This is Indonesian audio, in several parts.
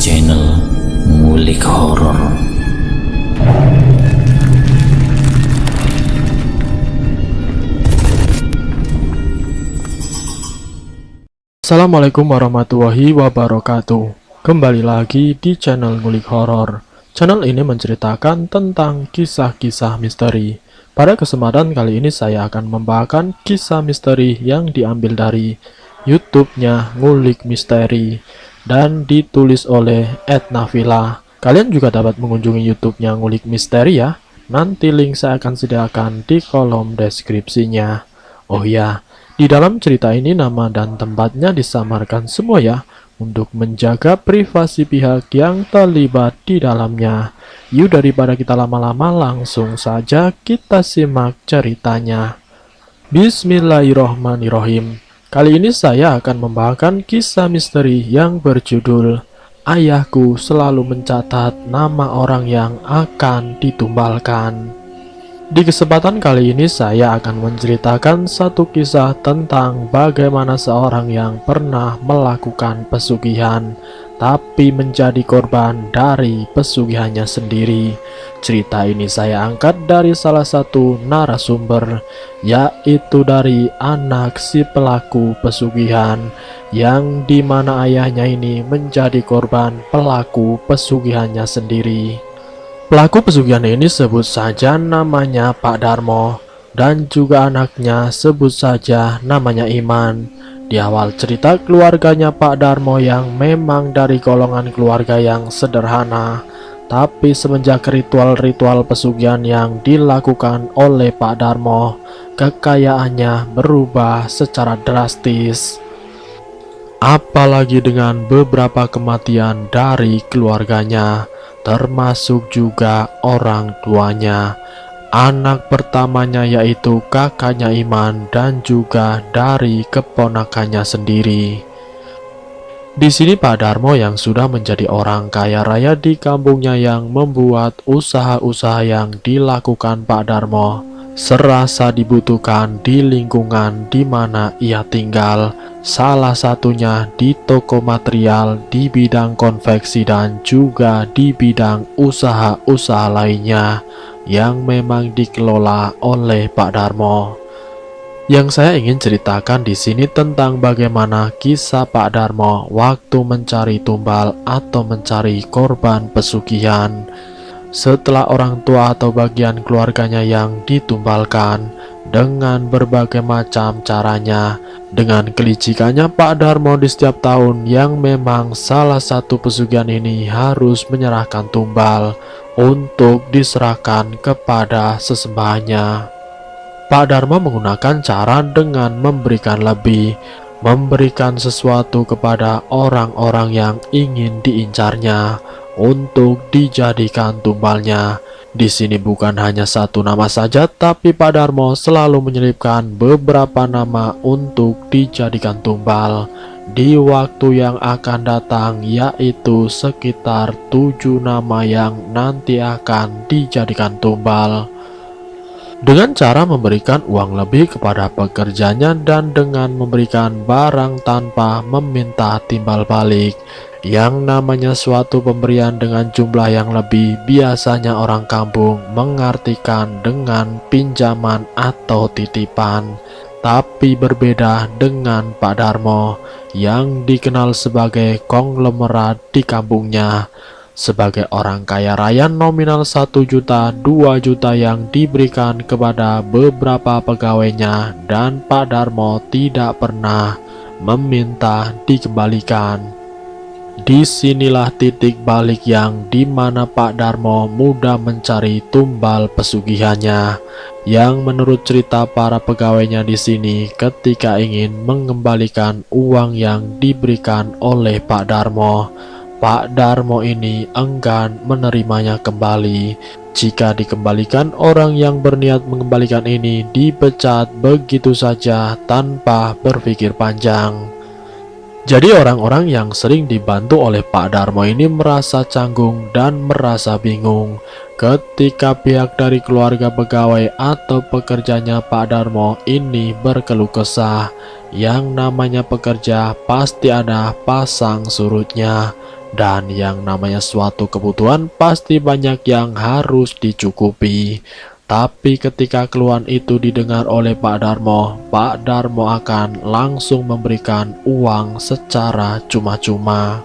channel Ngulik Horor. Assalamualaikum warahmatullahi wabarakatuh. Kembali lagi di channel Ngulik Horor. Channel ini menceritakan tentang kisah-kisah misteri. Pada kesempatan kali ini saya akan membawakan kisah misteri yang diambil dari YouTube-nya Ngulik Misteri dan ditulis oleh @nafila. Kalian juga dapat mengunjungi YouTube-nya Ngulik Misteri ya. Nanti link saya akan sediakan di kolom deskripsinya. Oh ya, di dalam cerita ini nama dan tempatnya disamarkan semua ya, untuk menjaga privasi pihak yang terlibat di dalamnya. Yuk daripada kita lama-lama, langsung saja kita simak ceritanya. Bismillahirrohmanirrohim. Kali ini saya akan membawakan kisah misteri yang berjudul Ayahku Selalu Mencatat Nama Orang Yang Akan Ditumbalkan. Di kesempatan kali ini saya akan menceritakan satu kisah tentang bagaimana seorang yang pernah melakukan pesugihan tapi menjadi korban dari pesugihannya sendiri. Cerita ini saya angkat dari salah satu narasumber, yaitu dari anak si pelaku pesugihan, yang dimana ayahnya ini menjadi korban pelaku pesugihannya sendiri. Pelaku pesugihan ini sebut saja namanya Pak Darmo, dan juga anaknya sebut saja namanya Iman. Di awal cerita, keluarganya Pak Darmo yang memang dari golongan keluarga yang sederhana, tapi semenjak ritual-ritual pesugihan yang dilakukan oleh Pak Darmo, kekayaannya berubah secara drastis. Apalagi dengan beberapa kematian dari keluarganya, termasuk juga orang tuanya. Anak pertamanya yaitu kakaknya Iman dan juga dari keponakannya sendiri. Di sini Pak Darmo yang sudah menjadi orang kaya raya di kampungnya yang membuat usaha-usaha yang dilakukan Pak Darmo serasa dibutuhkan di lingkungan di mana ia tinggal. Salah satunya di toko material di bidang konveksi dan juga di bidang usaha-usaha lainnya yang memang dikelola oleh Pak Darmo. Yang saya ingin ceritakan di sini tentang bagaimana kisah Pak Darmo waktu mencari tumbal atau mencari korban pesugihan. Setelah orang tua atau bagian keluarganya yang ditumbalkan dengan berbagai macam caranya, dengan kelicikannya Pak Darmo di setiap tahun yang memang salah satu pesugihan ini harus menyerahkan tumbal untuk diserahkan kepada sesembahannya. Pak Darmo menggunakan cara dengan memberikan lebih, memberikan sesuatu kepada orang-orang yang ingin diincarnya untuk dijadikan tumbalnya. Di sini bukan hanya satu nama saja, tapi Pak Darmo selalu menyelipkan beberapa nama untuk dijadikan tumbal di waktu yang akan datang, yaitu sekitar 7 nama yang nanti akan dijadikan tumbal. Dengan cara memberikan uang lebih kepada pekerjanya dan dengan memberikan barang tanpa meminta timbal balik. Yang namanya suatu pemberian dengan jumlah yang lebih, biasanya orang kampung mengartikan dengan pinjaman atau titipan. Tapi berbeda dengan Pak Darmo yang dikenal sebagai konglomerat di kampungnya. Sebagai orang kaya raya, nominal 1 juta, 2 juta yang diberikan kepada beberapa pegawainya, dan Pak Darmo tidak pernah meminta dikembalikan. Disinilah titik balik yang dimana Pak Darmo mudah mencari tumbal pesugihannya, yang menurut cerita para pegawainya di sini, ketika ingin mengembalikan uang yang diberikan oleh Pak Darmo ini enggan menerimanya kembali. Jika dikembalikan, orang yang berniat mengembalikan ini dipecat begitu saja tanpa berpikir panjang. Jadi orang-orang yang sering dibantu oleh Pak Darmo ini merasa canggung dan merasa bingung ketika pihak dari keluarga pegawai atau pekerjanya Pak Darmo ini berkeluh kesah. Yang namanya pekerja pasti ada pasang surutnya. Dan yang namanya suatu kebutuhan pasti banyak yang harus dicukupi. Tapi ketika keluhan itu didengar oleh Pak Darmo akan langsung memberikan uang secara cuma-cuma.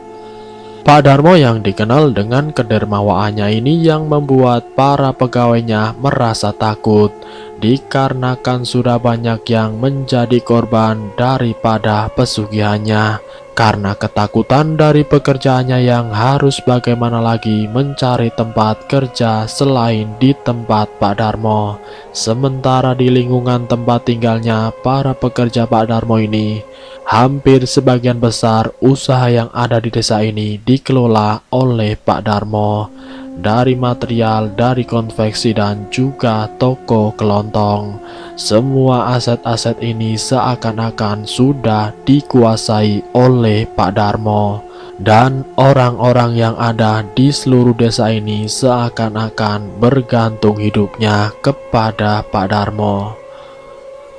Pak Darmo yang dikenal dengan kedermawaannya ini yang membuat para pegawainya merasa takut, dikarenakan sudah banyak yang menjadi korban daripada pesugihannya. Karena ketakutan dari pekerjaannya yang harus bagaimana lagi mencari tempat kerja selain di tempat Pak Darmo. Sementara di lingkungan tempat tinggalnya para pekerja Pak Darmo ini, hampir sebagian besar usaha yang ada di desa ini dikelola oleh Pak Darmo. Dari material, dari konveksi dan juga toko kelontong. Semua aset-aset ini seakan-akan sudah dikuasai oleh Pak Darmo. Dan orang-orang yang ada di seluruh desa ini seakan-akan bergantung hidupnya kepada Pak Darmo.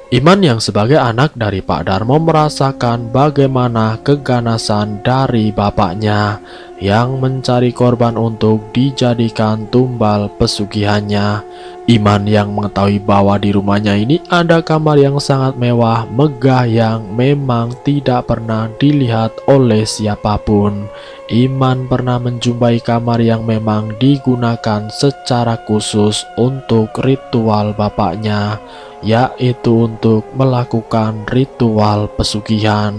Iman yang sebagai anak dari Pak Darmo merasakan bagaimana keganasan dari bapaknya yang mencari korban untuk dijadikan tumbal pesugihannya. Iman yang mengetahui bahwa di rumahnya ini ada kamar yang sangat mewah, megah yang memang tidak pernah dilihat oleh siapapun. Iman pernah menjumpai kamar yang memang digunakan secara khusus untuk ritual bapaknya, yaitu untuk melakukan ritual pesugihan.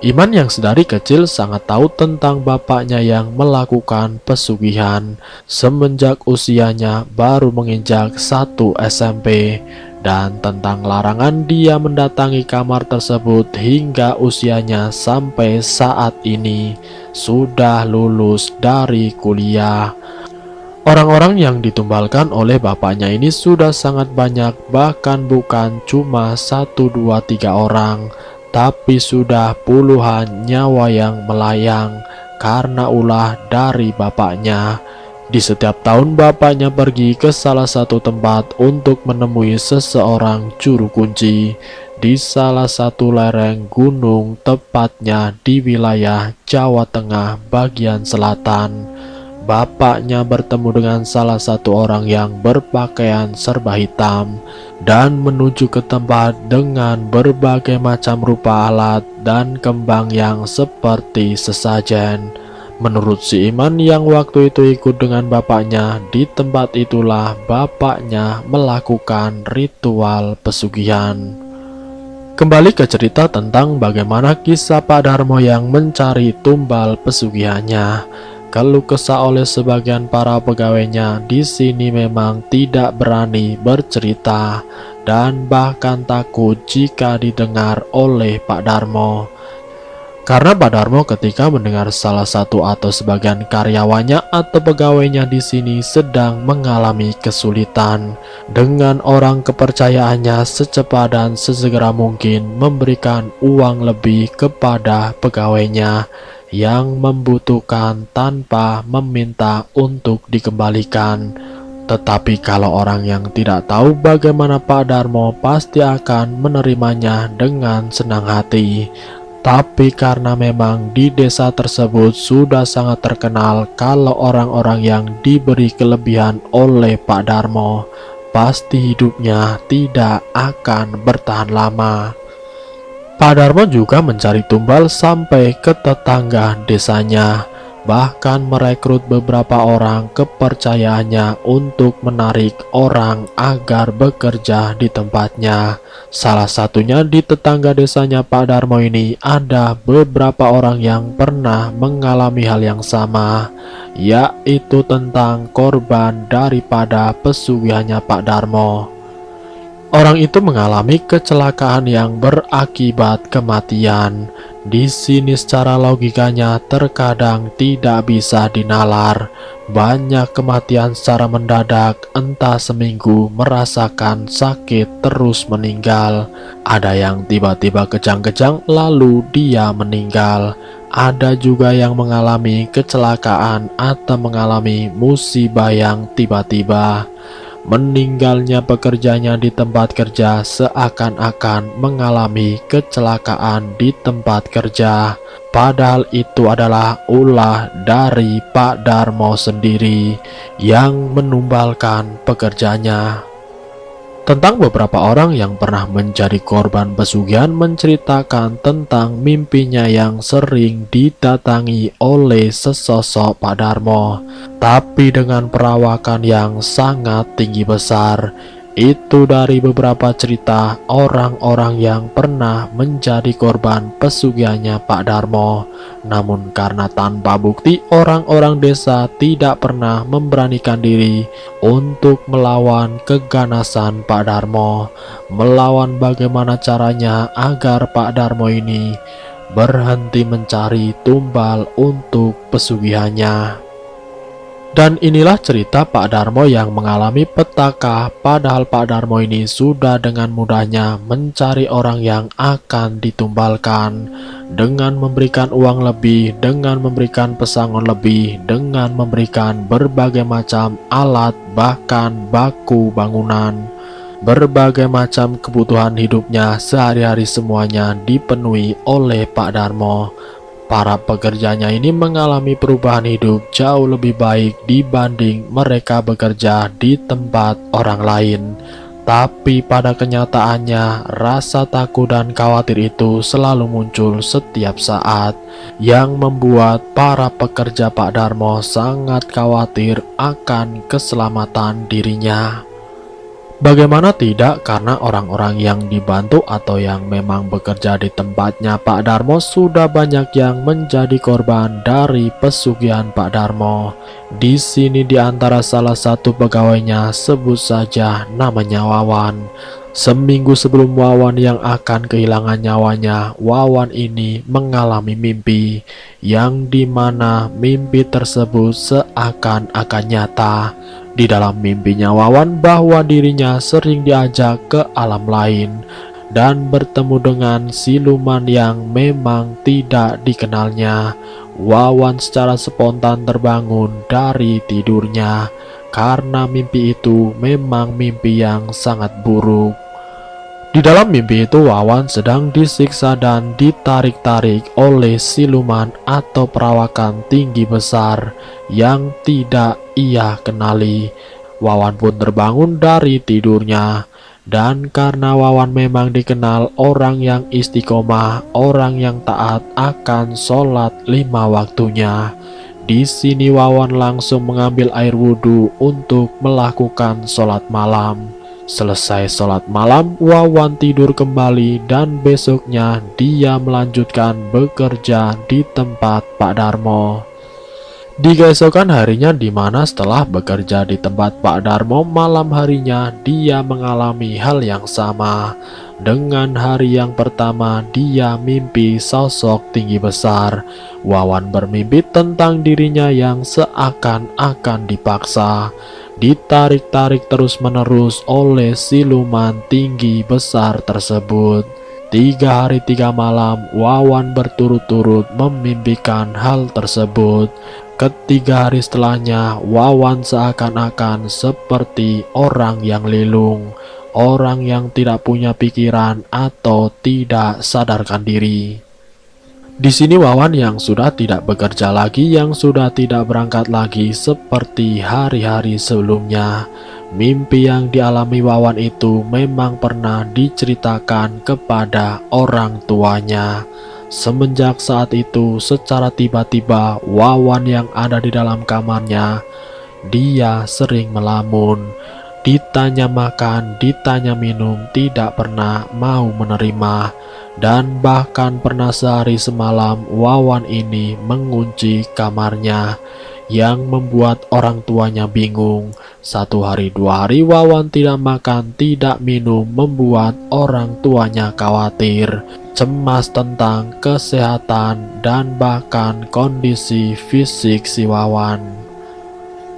Iman yang sedari kecil sangat tahu tentang bapaknya yang melakukan pesugihan semenjak usianya baru menginjak 1 SMP, dan tentang larangan dia mendatangi kamar tersebut hingga usianya sampai saat ini sudah lulus dari kuliah. Orang-orang yang ditumbalkan oleh bapaknya ini sudah sangat banyak, bahkan bukan cuma 1, 2, 3 orang, tapi sudah puluhan nyawa yang melayang karena ulah dari bapaknya. Di setiap tahun bapaknya pergi ke salah satu tempat untuk menemui seseorang juru kunci di salah satu lereng gunung, tepatnya di wilayah Jawa Tengah bagian selatan. Bapaknya bertemu dengan salah satu orang yang berpakaian serba hitam dan menuju ke tempat dengan berbagai macam rupa alat dan kembang yang seperti sesajen. Menurut si Iman yang waktu itu ikut dengan bapaknya, di tempat itulah bapaknya melakukan ritual pesugihan. Kembali ke cerita tentang bagaimana kisah Pak Darmo yang mencari tumbal pesugihannya. Keluh kesah oleh sebagian para pegawainya di sini memang tidak berani bercerita dan bahkan takut jika didengar oleh Pak Darmo. Karena Pak Darmo ketika mendengar salah satu atau sebagian karyawannya atau pegawainya di sini sedang mengalami kesulitan, dengan orang kepercayaannya secepat dan sesegera mungkin memberikan uang lebih kepada pegawainya yang membutuhkan tanpa meminta untuk dikembalikan. Tetapi kalau orang yang tidak tahu bagaimana Pak Darmo pasti akan menerimanya dengan senang hati. Tapi karena memang di desa tersebut sudah sangat terkenal kalau orang-orang yang diberi kelebihan oleh Pak Darmo pasti hidupnya tidak akan bertahan lama. Pak Darmo juga mencari tumbal sampai ke tetangga desanya, bahkan merekrut beberapa orang kepercayaannya untuk menarik orang agar bekerja di tempatnya. Salah satunya di tetangga desanya Pak Darmo ini ada beberapa orang yang pernah mengalami hal yang sama, yaitu tentang korban daripada pesugihannya Pak Darmo. Orang itu mengalami kecelakaan yang berakibat kematian. Di sini secara logikanya terkadang tidak bisa dinalar. Banyak kematian secara mendadak, entah seminggu merasakan sakit terus meninggal. Ada yang tiba-tiba kejang-kejang lalu dia meninggal. Ada juga yang mengalami kecelakaan atau mengalami musibah yang tiba-tiba. Meninggalnya pekerjanya di tempat kerja seakan-akan mengalami kecelakaan di tempat kerja. Padahal itu adalah ulah dari Pak Darmo sendiri yang menumbalkan pekerjanya. Tentang beberapa orang yang pernah menjadi korban pesugihan menceritakan tentang mimpinya yang sering didatangi oleh sesosok Pak Darmo, tapi dengan perawakan yang sangat tinggi besar. Itu dari beberapa cerita orang-orang yang pernah menjadi korban pesugihannya Pak Darmo. Namun karena tanpa bukti, orang-orang desa tidak pernah memberanikan diri untuk melawan keganasan Pak Darmo. Melawan bagaimana caranya agar Pak Darmo ini berhenti mencari tumbal untuk pesugihannya. Dan inilah cerita Pak Darmo yang mengalami petaka, padahal Pak Darmo ini sudah dengan mudahnya mencari orang yang akan ditumbalkan dengan memberikan uang lebih, dengan memberikan pesangon lebih, dengan memberikan berbagai macam alat, bahkan baku bangunan. Berbagai macam kebutuhan hidupnya sehari-hari semuanya dipenuhi oleh Pak Darmo. Para pekerjanya ini mengalami perubahan hidup jauh lebih baik dibanding mereka bekerja di tempat orang lain. Tapi pada kenyataannya, rasa takut dan khawatir itu selalu muncul setiap saat, yang membuat para pekerja Pak Darmo sangat khawatir akan keselamatan dirinya. Bagaimana tidak, karena orang-orang yang dibantu atau yang memang bekerja di tempatnya Pak Darmo sudah banyak yang menjadi korban dari pesugihan Pak Darmo. Di sini di antara salah satu pegawainya, sebut saja namanya Wawan. Seminggu sebelum Wawan yang akan kehilangan nyawanya, Wawan ini mengalami mimpi yang dimana mimpi tersebut seakan-akan nyata. Di dalam mimpinya Wawan bahwa dirinya sering diajak ke alam lain dan bertemu dengan siluman yang memang tidak dikenalnya. Wawan secara spontan terbangun dari tidurnya karena mimpi itu memang mimpi yang sangat buruk. Di dalam mimpi itu Wawan sedang disiksa dan ditarik-tarik oleh siluman atau perawakan tinggi besar yang tidak ia kenali. Wawan pun terbangun dari tidurnya, dan karena Wawan memang dikenal orang yang istiqomah, orang yang taat akan sholat 5 waktunya. Di sini Wawan langsung mengambil air wudhu untuk melakukan sholat malam. Selesai sholat malam, Wawan tidur kembali dan besoknya dia melanjutkan bekerja di tempat Pak Darmo. Di keesokan harinya, dimana setelah bekerja di tempat Pak Darmo, malam harinya dia mengalami hal yang sama. Dengan hari yang pertama, dia mimpi sosok tinggi besar. Wawan bermimpi tentang dirinya yang seakan-akan dipaksa, ditarik-tarik terus-menerus oleh siluman tinggi besar tersebut. 3 hari 3 malam, Wawan berturut-turut memimpikan hal tersebut. Ketiga hari setelahnya, Wawan seakan-akan seperti orang yang lilung, orang yang tidak punya pikiran atau tidak sadarkan diri. Di sini Wawan yang sudah tidak bekerja lagi, yang sudah tidak berangkat lagi seperti hari-hari sebelumnya. Mimpi yang dialami Wawan itu memang pernah diceritakan kepada orang tuanya. Semenjak saat itu, secara tiba-tiba Wawan yang ada di dalam kamarnya, dia sering melamun. Ditanya makan, ditanya minum, tidak pernah mau menerima. Dan bahkan pernah sehari semalam Wawan ini mengunci kamarnya, yang membuat orang tuanya bingung. 1 hari 2 hari Wawan tidak makan, tidak minum, membuat orang tuanya khawatir, cemas tentang kesehatan dan bahkan kondisi fisik si Wawan.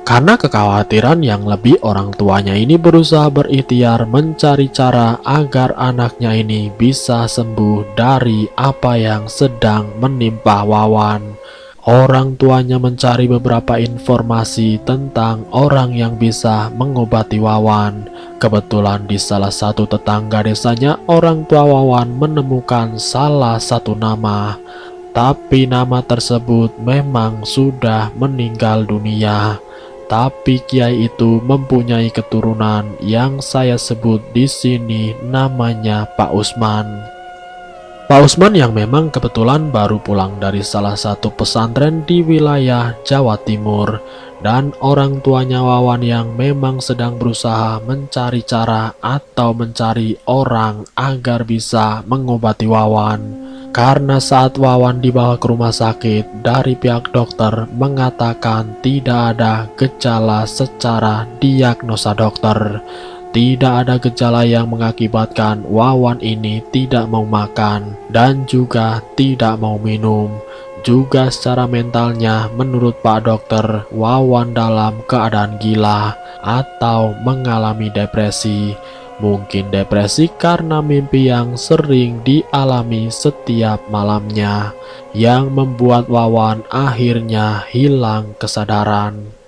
Karena kekhawatiran yang lebih, orang tuanya ini berusaha berikhtiar mencari cara agar anaknya ini bisa sembuh dari apa yang sedang menimpa Wawan. Orang tuanya mencari beberapa informasi tentang orang yang bisa mengobati Wawan. Kebetulan di salah satu tetangga desanya, orang tua Wawan menemukan salah satu nama. Tapi nama tersebut memang sudah meninggal dunia. Tapi kiai itu mempunyai keturunan yang saya sebut di sini namanya Pak Usman. Pak Usman yang memang kebetulan baru pulang dari salah satu pesantren di wilayah Jawa Timur, dan orang tuanya Wawan yang memang sedang berusaha mencari cara atau mencari orang agar bisa mengobati Wawan. Karena saat Wawan dibawa ke rumah sakit, dari pihak dokter mengatakan tidak ada gejala secara diagnosa dokter. Tidak ada gejala yang mengakibatkan Wawan ini tidak mau makan dan juga tidak mau minum. Juga secara mentalnya, menurut Pak Dokter, Wawan dalam keadaan gila atau mengalami depresi. Mungkin depresi karena mimpi yang sering dialami setiap malamnya, yang membuat Wawan akhirnya hilang kesadaran.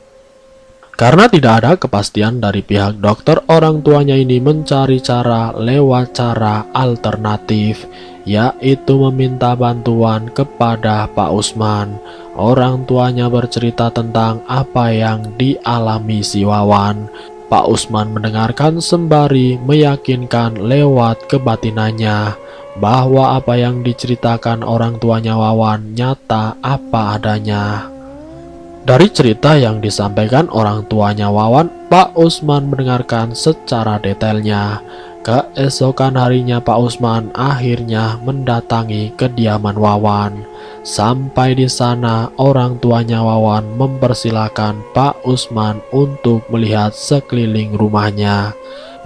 Karena tidak ada kepastian dari pihak dokter, orang tuanya ini mencari cara lewat cara alternatif, yaitu meminta bantuan kepada Pak Usman. Orang tuanya bercerita tentang apa yang dialami si Wawan. Pak Usman mendengarkan sembari meyakinkan lewat kebatinannya bahwa apa yang diceritakan orang tuanya Wawan nyata apa adanya. Dari cerita yang disampaikan orang tuanya Wawan, Pak Usman mendengarkan secara detailnya. Keesokan harinya Pak Usman akhirnya mendatangi kediaman Wawan. Sampai di sana, orang tuanya Wawan mempersilahkan Pak Usman untuk melihat sekeliling rumahnya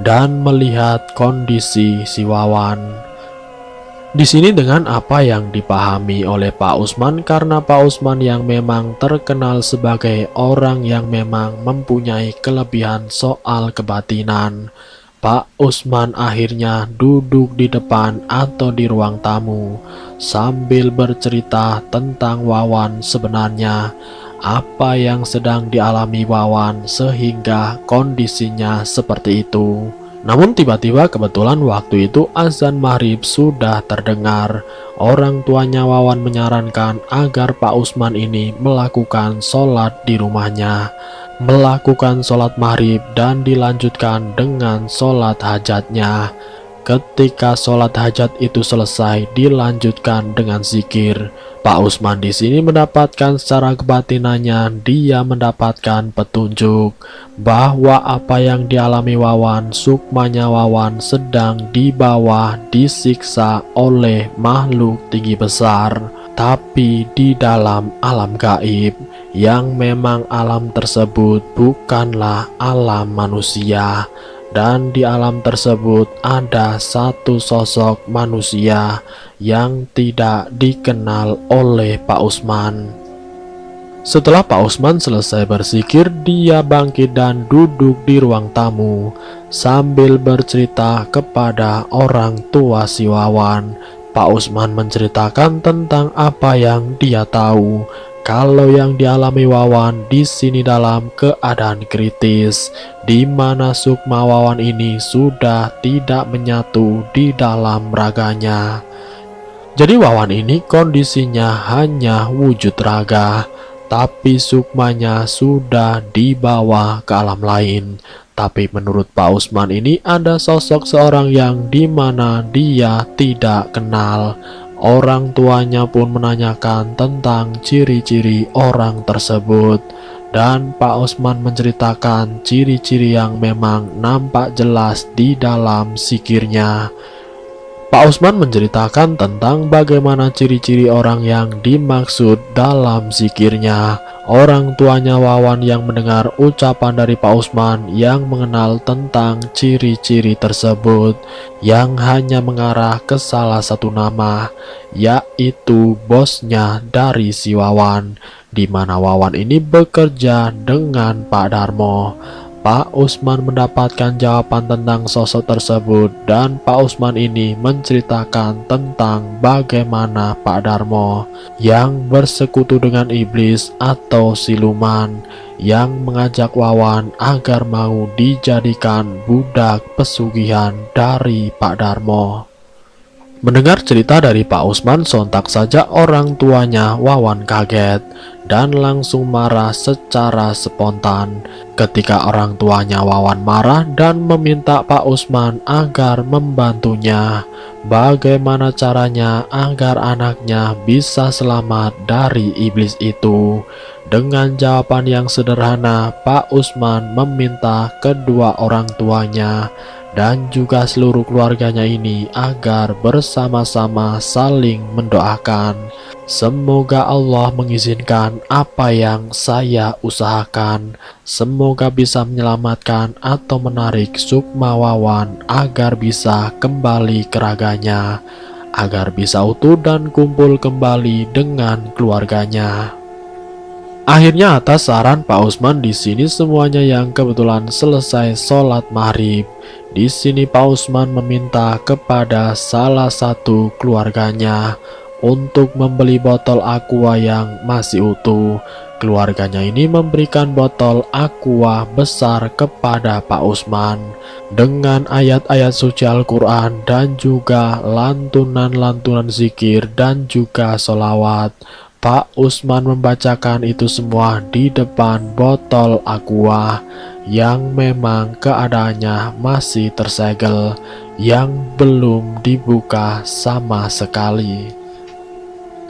dan melihat kondisi si Wawan. Di sini dengan apa yang dipahami oleh Pak Usman, karena Pak Usman yang memang terkenal sebagai orang yang memang mempunyai kelebihan soal kebatinan, Pak Usman akhirnya duduk di depan atau di ruang tamu sambil bercerita tentang Wawan sebenarnya, apa yang sedang dialami Wawan sehingga kondisinya seperti itu. Namun tiba-tiba kebetulan waktu itu azan maghrib sudah terdengar. Orang tuanya Wawan menyarankan agar Pak Usman ini melakukan sholat di rumahnya, melakukan sholat maghrib dan dilanjutkan dengan sholat hajatnya. Ketika sholat hajat itu selesai, dilanjutkan dengan zikir. Pak Usman di sini mendapatkan secara kebatinannya, dia mendapatkan petunjuk bahwa apa yang dialami Wawan, sukmanya Wawan sedang di bawah disiksa oleh makhluk tinggi besar, tapi di dalam alam gaib, yang memang alam tersebut bukanlah alam manusia. Dan di alam tersebut ada satu sosok manusia yang tidak dikenal oleh Pak Usman. Setelah Pak Usman selesai berzikir, dia bangkit dan duduk di ruang tamu sambil bercerita kepada orang tua si Wawan. Pak Usman menceritakan tentang apa yang dia tahu. Kalau yang dialami Wawan di sini dalam keadaan kritis, di mana sukma Wawan ini sudah tidak menyatu di dalam raganya. Jadi Wawan ini kondisinya hanya wujud raga, tapi sukmanya sudah dibawa ke alam lain. Tapi menurut Pak Usman ini ada sosok seorang yang dimana dia tidak kenal. Orang tuanya pun menanyakan tentang ciri-ciri orang tersebut, dan Pak Usman menceritakan ciri-ciri yang memang nampak jelas di dalam zikirnya. Pak Usman menceritakan tentang bagaimana ciri-ciri orang yang dimaksud dalam zikirnya. Orang tuanya Wawan yang mendengar ucapan dari Pak Usman yang mengenal tentang ciri-ciri tersebut, yang hanya mengarah ke salah satu nama, yaitu bosnya dari si Wawan, di mana Wawan ini bekerja dengan Pak Darmo. Pak Usman mendapatkan jawaban tentang sosok tersebut, dan Pak Usman ini menceritakan tentang bagaimana Pak Darmo yang bersekutu dengan iblis atau siluman yang mengajak Wawan agar mau dijadikan budak pesugihan dari Pak Darmo. Mendengar cerita dari Pak Usman, sontak saja orang tuanya Wawan kaget dan langsung marah secara spontan. Ketika orang tuanya Wawan marah dan meminta Pak Usman agar membantunya, bagaimana caranya agar anaknya bisa selamat dari iblis itu. Dengan jawaban yang sederhana, Pak Usman meminta kedua orang tuanya dan juga seluruh keluarganya ini agar bersama-sama saling mendoakan. Semoga Allah mengizinkan apa yang saya usahakan. Semoga bisa menyelamatkan atau menarik Sukma Wawan agar bisa kembali ke raganya, agar bisa utuh dan kumpul kembali dengan keluarganya. Akhirnya atas saran Pak Usman, di sini semuanya yang kebetulan selesai sholat maghrib. Di sini Pak Usman meminta kepada salah satu keluarganya untuk membeli botol aqua yang masih utuh. Keluarganya ini memberikan botol aqua besar kepada Pak Usman dengan ayat-ayat suci Al-Quran dan juga lantunan-lantunan zikir dan juga sholawat. Pak Usman membacakan itu semua di depan botol aqua yang memang keadaannya masih tersegel, yang belum dibuka sama sekali.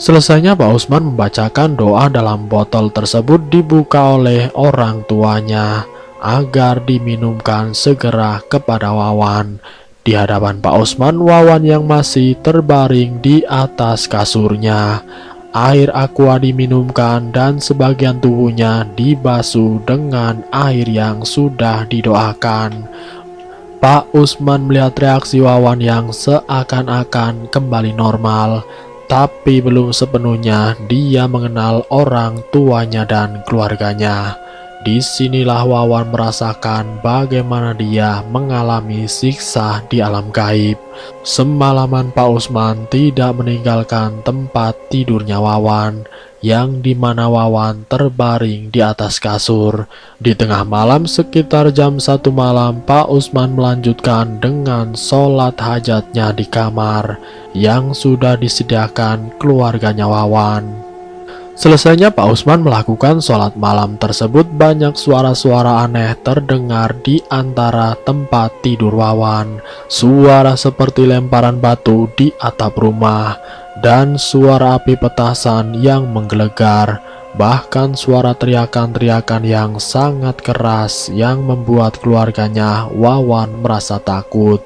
Selesainya Pak Usman membacakan doa dalam botol tersebut dibuka oleh orang tuanya agar diminumkan segera kepada Wawan. Di hadapan Pak Usman, Wawan yang masih terbaring di atas kasurnya. Air aqua diminumkan dan sebagian tubuhnya dibasuh dengan air yang sudah didoakan. Pak Usman melihat reaksi Wawan yang seakan-akan kembali normal, tapi belum sepenuhnya dia mengenal orang tuanya dan keluarganya. Disinilah Wawan merasakan bagaimana dia mengalami siksa di alam gaib. Semalaman Pak Usman tidak meninggalkan tempat tidurnya Wawan, yang dimana Wawan terbaring di atas kasur. Di tengah malam sekitar jam 1 malam, Pak Usman melanjutkan dengan sholat hajatnya di kamar yang sudah disediakan keluarganya Wawan. Selesainya Pak Usman melakukan sholat malam tersebut, banyak suara-suara aneh terdengar di antara tempat tidur Wawan. Suara seperti lemparan batu di atap rumah, dan suara api petasan yang menggelegar. Bahkan suara teriakan-teriakan yang sangat keras yang membuat keluarganya Wawan merasa takut.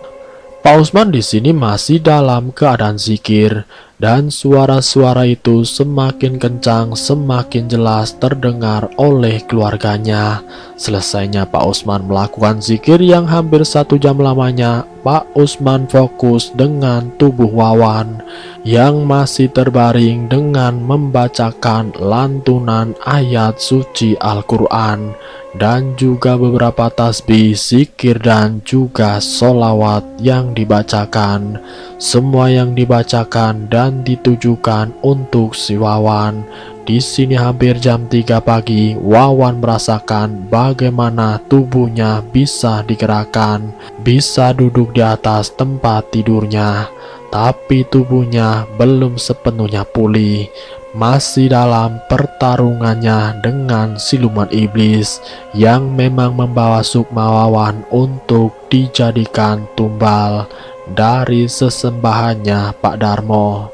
Pak Usman di sini masih dalam keadaan zikir, dan suara-suara itu semakin kencang, semakin jelas terdengar oleh keluarganya. Selesainya Pak Usman melakukan zikir yang hampir 1 jam lamanya, Pak Usman fokus dengan tubuh Wawan yang masih terbaring dengan membacakan lantunan ayat suci Al-Quran dan juga beberapa tasbih, zikir, dan juga sholawat yang dibacakan. Semua yang dibacakan dan ditujukan untuk si Wawan. Di sini hampir jam 3 pagi, Wawan merasakan bagaimana tubuhnya bisa digerakkan, bisa duduk di atas tempat tidurnya, tapi tubuhnya belum sepenuhnya pulih. Masih dalam pertarungannya dengan siluman iblis yang memang membawa Sukma Wawan untuk dijadikan tumbal dari sesembahannya Pak Darmo.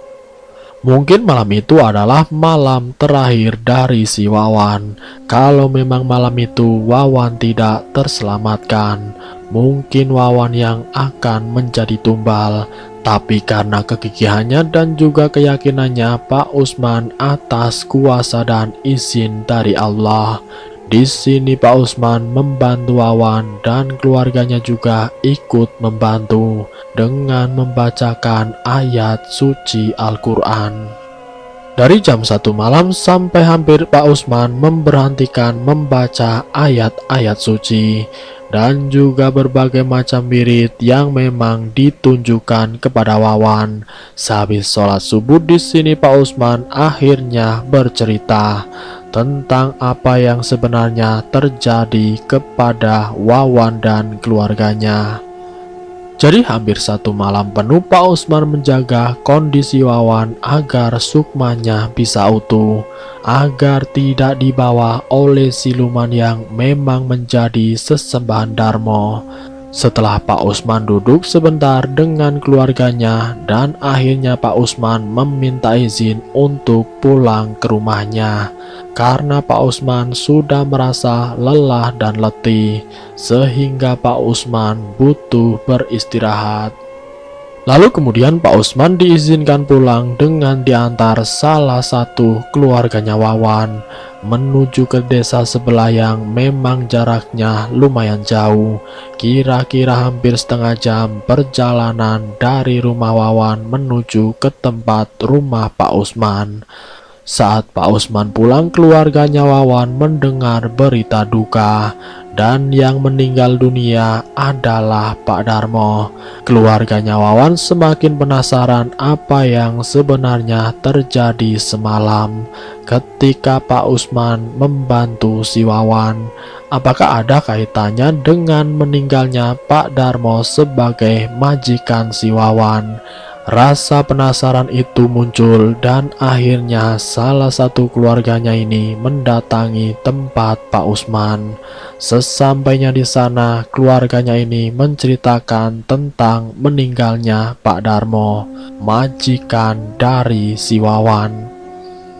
Mungkin malam itu adalah malam terakhir dari si Wawan. Kalau memang malam itu Wawan tidak terselamatkan, mungkin Wawan yang akan menjadi tumbal. Tapi karena kegigihannya dan juga keyakinannya Pak Usman atas kuasa dan izin dari Allah, di sini Pak Usman membantu Wawan dan keluarganya juga ikut membantu dengan membacakan ayat suci Al-Quran. Dari jam 1 malam sampai hampir Pak Usman memberhentikan membaca ayat-ayat suci dan juga berbagai macam wirid yang memang ditunjukkan kepada Wawan. Sehabis sholat subuh di sini Pak Usman akhirnya bercerita tentang apa yang sebenarnya terjadi kepada Wawan dan keluarganya. Jadi hampir 1 malam penuh Pak Usman menjaga kondisi Wawan agar sukmanya bisa utuh, agar tidak dibawa oleh siluman yang memang menjadi sesembahan Darmo. Setelah Pak Usman duduk sebentar dengan keluarganya dan akhirnya Pak Usman meminta izin untuk pulang ke rumahnya karena Pak Usman sudah merasa lelah dan letih sehingga Pak Usman butuh beristirahat. Lalu kemudian Pak Usman diizinkan pulang dengan diantar salah satu keluarganya Wawan menuju ke desa sebelah yang memang jaraknya lumayan jauh, kira-kira hampir setengah jam perjalanan dari rumah Wawan menuju ke tempat rumah Pak Usman. Saat Pak Usman pulang, keluarganya Wawan mendengar berita duka dan yang meninggal dunia adalah Pak Darmo. Keluarganya Wawan semakin penasaran apa yang sebenarnya terjadi semalam ketika Pak Usman membantu si Wawan. Apakah ada kaitannya dengan meninggalnya Pak Darmo sebagai majikan si Wawan? Rasa penasaran itu muncul dan akhirnya salah satu keluarganya ini mendatangi tempat Pak Usman. Sesampainya di sana, keluarganya ini menceritakan tentang meninggalnya Pak Darmo, majikan dari si Wawan.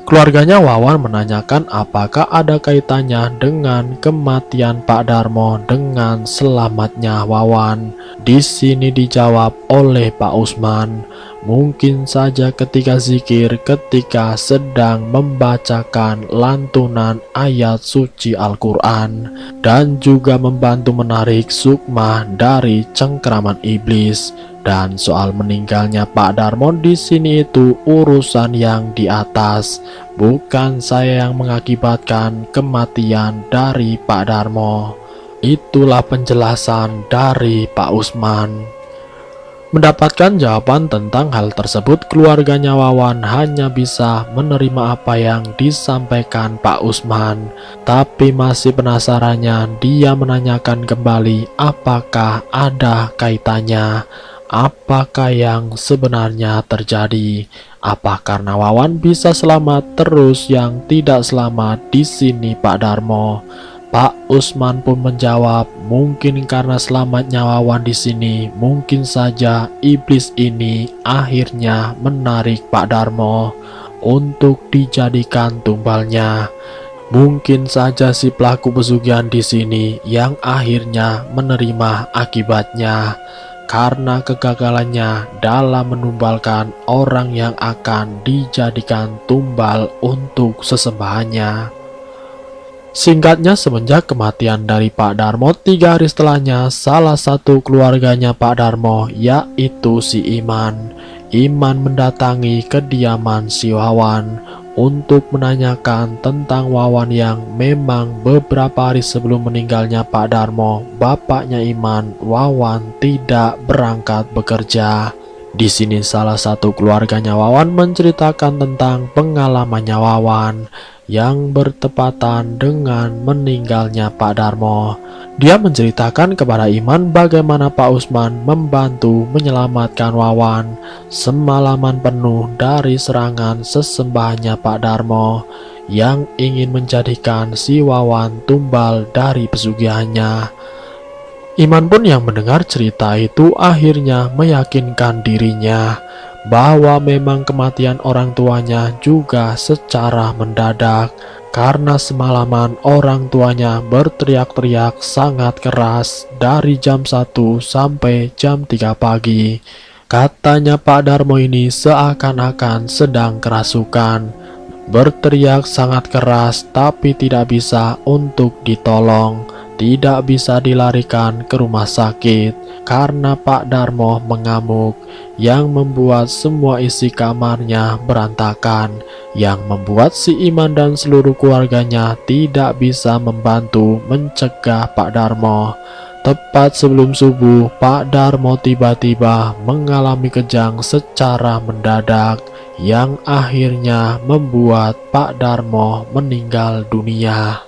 Keluarganya Wawan menanyakan apakah ada kaitannya dengan kematian Pak Darmo dengan selamatnya Wawan. Di sini dijawab oleh Pak Usman, mungkin saja ketika zikir, ketika sedang membacakan lantunan ayat suci Al-Quran dan juga membantu menarik sukma dari cengkraman iblis. Dan soal meninggalnya Pak Darmo di sini itu urusan yang di atas, bukan saya yang mengakibatkan kematian dari Pak Darmo. Itulah penjelasan dari Pak Usman. Mendapatkan jawaban tentang hal tersebut, keluarganya Wawan hanya bisa menerima apa yang disampaikan Pak Usman. Tapi masih penasarannya, dia menanyakan kembali apakah ada kaitannya. Apakah yang sebenarnya terjadi? Apa karena Wawan bisa selamat terus yang tidak selamat di sini Pak Darmo? Pak Usman pun menjawab, mungkin karena selamatnya Wawan di sini, mungkin saja iblis ini akhirnya menarik Pak Darmo untuk dijadikan tumbalnya. Mungkin saja si pelaku pesugihan di sini yang akhirnya menerima akibatnya karena kegagalannya dalam menumbalkan orang yang akan dijadikan tumbal untuk sesembahannya. Singkatnya, semenjak kematian dari Pak Darmo, 3 hari setelahnya salah satu keluarganya Pak Darmo, yaitu si Iman mendatangi kediaman si Wawan untuk menanyakan tentang Wawan yang memang beberapa hari sebelum meninggalnya Pak Darmo, bapaknya Iman, Wawan tidak berangkat bekerja. Di sini salah satu keluarganya Wawan menceritakan tentang pengalamannya Wawan yang bertepatan dengan meninggalnya Pak Darmo. Dia menceritakan kepada Iman bagaimana Pak Usman membantu menyelamatkan Wawan semalaman penuh dari serangan sesembahannya Pak Darmo yang ingin menjadikan si Wawan tumbal dari pesugihannya. Iman pun yang mendengar cerita itu akhirnya meyakinkan dirinya bahwa memang kematian orang tuanya juga secara mendadak karena semalaman orang tuanya berteriak-teriak sangat keras dari jam 1 sampai jam 3 pagi. Katanya Pak Darmo ini seakan-akan sedang kerasukan, berteriak sangat keras tapi tidak bisa untuk ditolong. tidak bisa dilarikan ke rumah sakit karena Pak Darmo mengamuk, yang membuat semua isi kamarnya berantakan, yang membuat si Iman dan seluruh keluarganya tidak bisa membantu mencegah Pak Darmo. Tepat sebelum subuh, Pak Darmo tiba-tiba mengalami kejang secara mendadak, yang akhirnya membuat Pak Darmo meninggal dunia.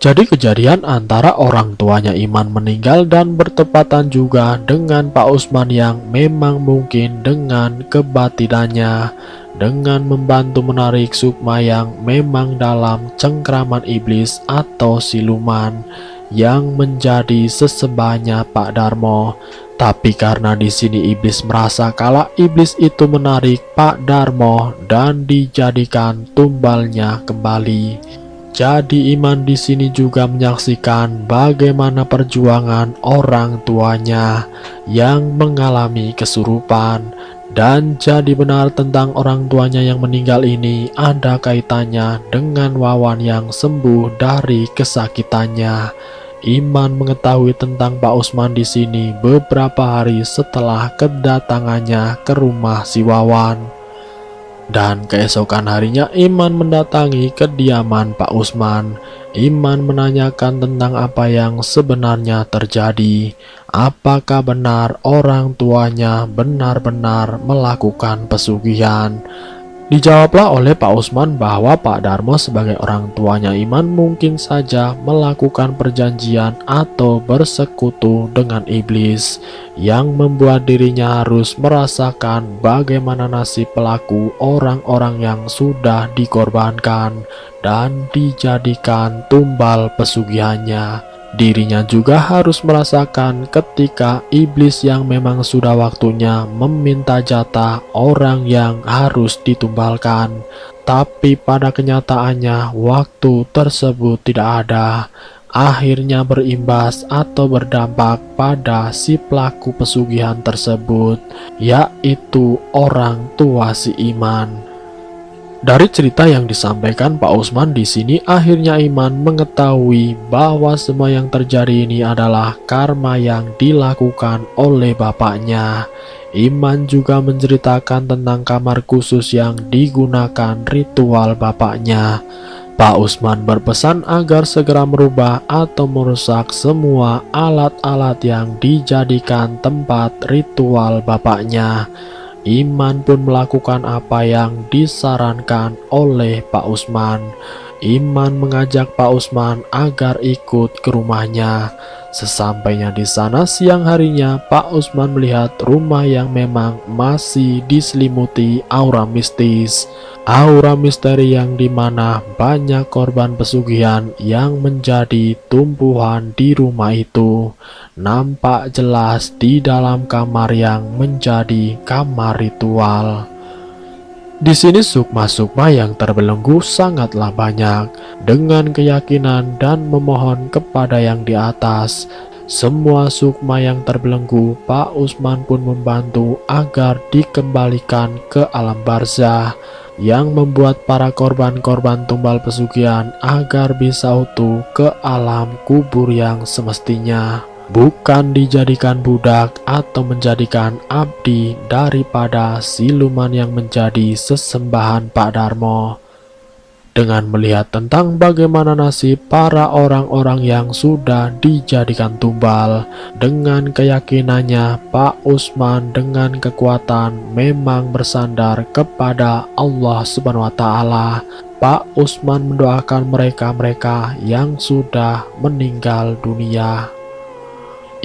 Jadi kejadian antara orang tuanya Iman meninggal dan bertepatan juga dengan Pak Usman yang memang mungkin dengan kebatinannya, dengan membantu menarik Sukma yang memang dalam cengkraman iblis atau siluman, yang menjadi sesembahnya Pak Darmo. Tapi karena di sini iblis merasa kalau iblis itu menarik Pak Darmo dan dijadikan tumbalnya kembali. Jadi Iman di sini juga menyaksikan bagaimana perjuangan orang tuanya yang mengalami kesurupan, dan jadi benar tentang orang tuanya yang meninggal ini ada kaitannya dengan Wawan yang sembuh dari kesakitannya. Iman mengetahui tentang Pak Usman di sini beberapa hari setelah kedatangannya ke rumah si Wawan. Dan keesokan harinya Iman mendatangi kediaman Pak Usman. Iman menanyakan tentang apa yang sebenarnya terjadi. Apakah benar orang tuanya benar-benar melakukan pesugihan? Dijawablah oleh Pak Usman bahwa Pak Darmo sebagai orang tuanya Iman mungkin saja melakukan perjanjian atau bersekutu dengan iblis, yang membuat dirinya harus merasakan bagaimana nasib pelaku orang-orang yang sudah dikorbankan dan dijadikan tumbal pesugihannya. Dirinya juga harus merasakan ketika iblis yang memang sudah waktunya meminta jatah orang yang harus ditumbalkan. Tapi pada kenyataannya waktu tersebut tidak ada. Akhirnya berimbas atau berdampak pada si pelaku pesugihan tersebut, yaitu orang tua si Iman. Dari cerita yang disampaikan Pak Usman di sini, akhirnya Iman mengetahui bahwa semua yang terjadi ini adalah karma yang dilakukan oleh bapaknya. Iman juga menceritakan tentang kamar khusus yang digunakan ritual bapaknya. Pak Usman berpesan agar segera merubah atau merusak semua alat-alat yang dijadikan tempat ritual bapaknya. Iman pun melakukan apa yang disarankan oleh Pak Usman. Iman mengajak Pak Usman agar ikut ke rumahnya. Sesampainya di sana siang harinya, Pak Usman melihat rumah yang memang masih diselimuti aura mistis. Aura misteri yang dimana banyak korban pesugihan yang menjadi tumbuhan di rumah itu nampak jelas di dalam kamar yang menjadi kamar ritual. Di sini sukma-sukma yang terbelenggu sangatlah banyak, dengan keyakinan dan memohon kepada yang di atas. Semua sukma yang terbelenggu, Pak Usman pun membantu agar dikembalikan ke alam barzah, yang membuat para korban-korban tumbal pesugihan agar bisa utuh ke alam kubur yang semestinya, bukan dijadikan budak atau menjadikan abdi daripada siluman yang menjadi sesembahan Pak Darmo. Dengan melihat tentang bagaimana nasib para orang-orang yang sudah dijadikan tumbal, dengan keyakinannya Pak Usman dengan kekuatan memang bersandar kepada Allah Subhanahu wa Ta'ala. Pak Usman mendoakan mereka-mereka yang sudah meninggal dunia.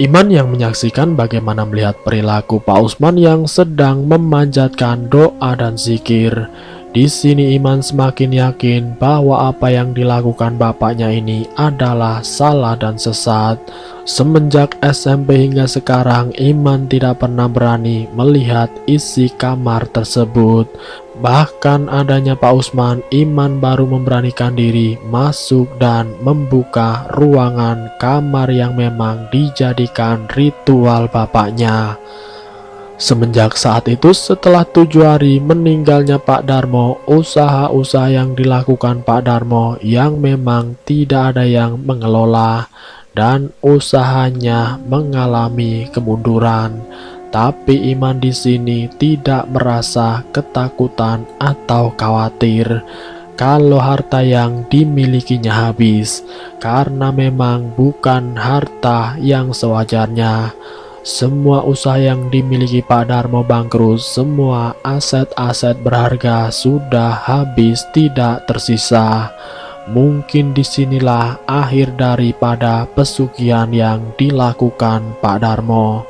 Iman yang menyaksikan bagaimana melihat perilaku Pak Usman yang sedang memanjatkan doa dan zikir. Di sini Iman semakin yakin bahwa apa yang dilakukan bapaknya ini adalah salah dan sesat. Semenjak SMP hingga sekarang, Iman tidak pernah berani melihat isi kamar tersebut. Bahkan adanya Pak Usman, Iman baru memberanikan diri masuk dan membuka ruangan kamar yang memang dijadikan ritual bapaknya. Semenjak saat itu, setelah 7 hari meninggalnya Pak Darmo, usaha-usaha yang dilakukan Pak Darmo yang memang tidak ada yang mengelola, dan usahanya mengalami kemunduran. Tapi iman di sini tidak merasa ketakutan atau khawatir kalau harta yang dimilikinya habis, karena memang bukan harta yang sewajarnya. Semua usaha yang dimiliki Pak Darmo bangkrut, semua aset-aset berharga sudah habis, tidak tersisa. Mungkin disinilah akhir daripada pesugihan yang dilakukan Pak Darmo.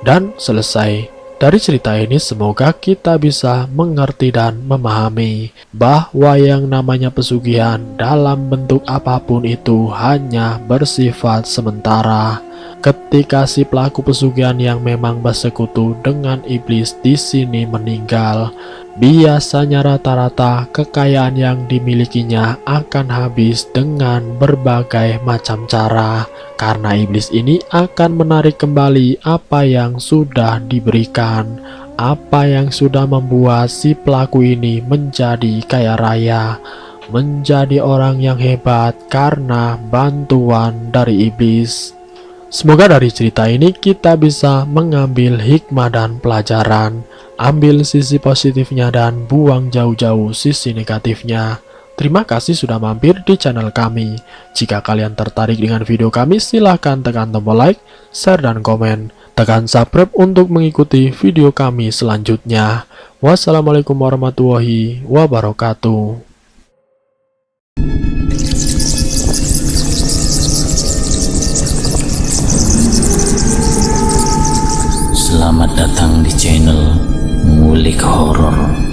Dan selesai. Dari cerita ini semoga kita bisa mengerti dan memahami bahwa yang namanya pesugihan dalam bentuk apapun itu hanya bersifat sementara. Ketika si pelaku pesugihan yang memang bersekutu dengan iblis di sini meninggal, biasanya rata-rata kekayaan yang dimilikinya akan habis dengan berbagai macam cara, karena iblis ini akan menarik kembali apa yang sudah diberikan, apa yang sudah membuat si pelaku ini menjadi kaya raya, menjadi orang yang hebat karena bantuan dari iblis. Semoga dari cerita ini kita bisa mengambil hikmah dan pelajaran, ambil sisi positifnya dan buang jauh-jauh sisi negatifnya. Terima kasih sudah mampir di channel kami. Jika kalian tertarik dengan video kami, silahkan tekan tombol like, share, dan komen. Tekan subscribe untuk mengikuti video kami selanjutnya. Wassalamualaikum warahmatullahi wabarakatuh. Selamat datang di channel Ngulik Horor.